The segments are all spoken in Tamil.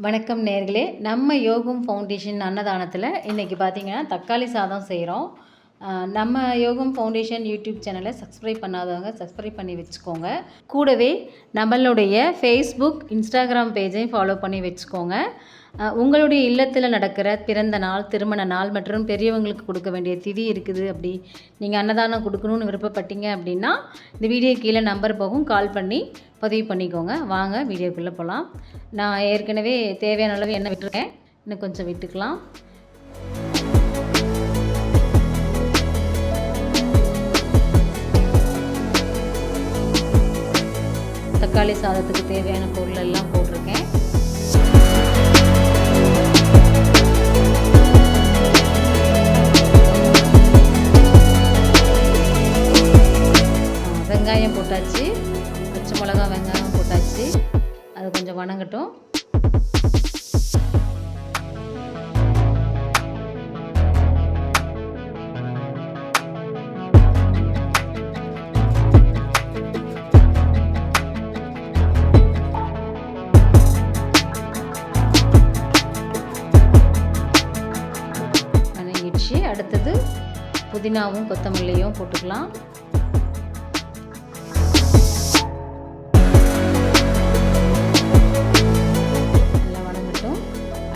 வணக்கம் நேர்களே, நம்ம யோகம் ஃபவுண்டேஷன் அன்னதானத்தில் இன்றைக்கி பார்த்திங்கன்னா தக்காளி சாதம் செய்கிறோம். நம்ம யோகம் ஃபவுண்டேஷன் யூடியூப் சேனலை சப்ஸ்கிரைப் பண்ணாதவங்க சப்ஸ்கிரைப் பண்ணி வச்சுக்கோங்க. கூடவே நம்மளுடைய ஃபேஸ்புக், இன்ஸ்டாகிராம் பேஜையும் ஃபாலோ பண்ணி வச்சுக்கோங்க. உங்களுடைய இல்லத்தில் நடக்கிற பிறந்த நாள், திருமண நாள் மற்றும் பெரியவங்களுக்கு கொடுக்க வேண்டிய திதி இருக்குது, அப்படி நீங்கள் அன்னதானம் கொடுக்கணுன்னு விருப்பப்பட்டீங்க அப்படின்னா இந்த வீடியோ கீழே நம்பர் போகும், கால் பண்ணி பதிவு பண்ணிக்கோங்க. வாங்க வீடியோக்குள்ளே போகலாம். நான் ஏற்கனவே தேவையான அளவு எண்ணெய் விட்டுருக்கேன், இன்னும் கொஞ்சம் விட்டுக்கலாம். தக்காளி சாதத்துக்கு தேவையான பொருள் எல்லாம் போட்டிருக்கேன். வெங்காயம் போட்டாச்சு, பச்சை மிளகா வெங்காயம் போட்டாச்சு. அது கொஞ்சம் வணங்கட்டும். வணங்கிடுச்சு. அடுத்தது புதினாவும் கொத்தமல்லியும் போட்டுக்கலாம்.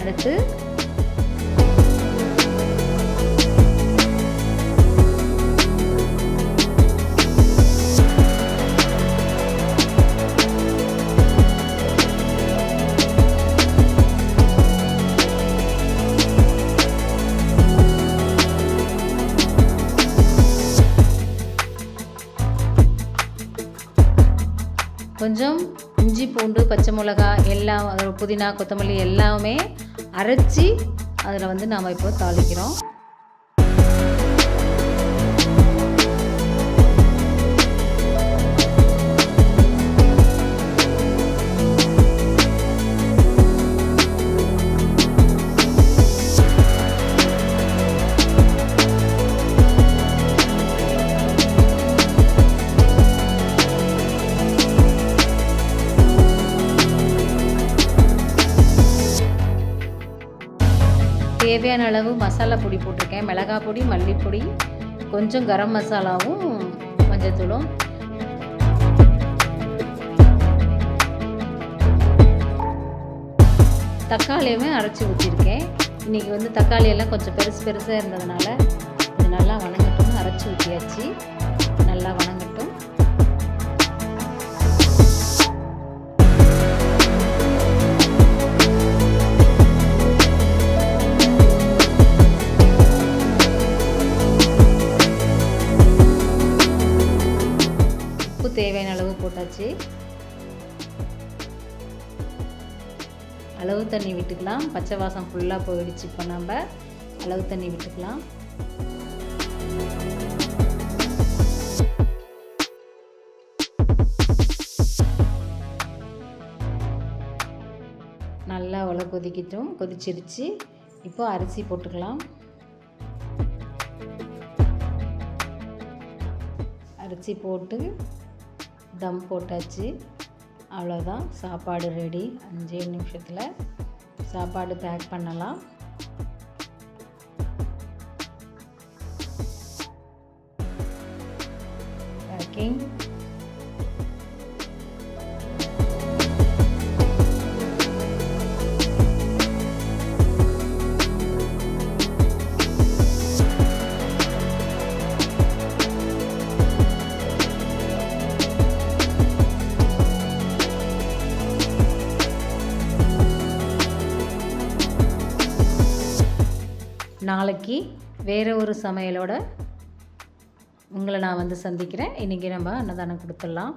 அடுத்து கொஞ்சம் இஞ்சி, பூண்டு, பச்சை மிளகா எல்லாம், அதோட புதினா, கொத்தமல்லி எல்லாமே அரைச்சி அதில் நாம் இப்போ தாளிக்கிறோம். தேவையான அளவு மசாலா பொடி போட்டிருக்கேன். மிளகாய் பொடி, மல்லிப்பொடி, கொஞ்சம் கரம் மசாலாவும் மஞ்சத்தூளும். தக்காளியுமே அரைச்சி ஊற்றிருக்கேன். இன்றைக்கி தக்காளியெல்லாம் கொஞ்சம் பெருசாக இருந்ததுனால இது நல்லா வணங்கட்டும். அரைச்சி ஊற்றியாச்சு, நல்லா வணங்கட்டும். தேவையான அளவு போட்டாச்சு. அளவு தண்ணி விட்டுக்கலாம். பச்சை வாசம் ஃபுல்லாக போயிடுச்சு. இப்போ நம்ம அளவு தண்ணி விட்டுக்கலாம். நல்லா கொதிக்கட்டும். கொதிச்சிருச்சு. இப்போ அரிசி போட்டுக்கலாம். அரிசி போட்டு தம் போட்டாச்சு. அவ்வளோதான், சாப்பாடு ரெடி. 5 நிமிஷத்தில் சாப்பாடு பேக் பண்ணலாம். பேக்கிங். நாளைக்கு வேறு ஒரு சமையலோட உங்களை நான் சந்திக்கிறேன். இன்றைக்கி நம்ம அன்னதானம் கொடுத்துடலாம்.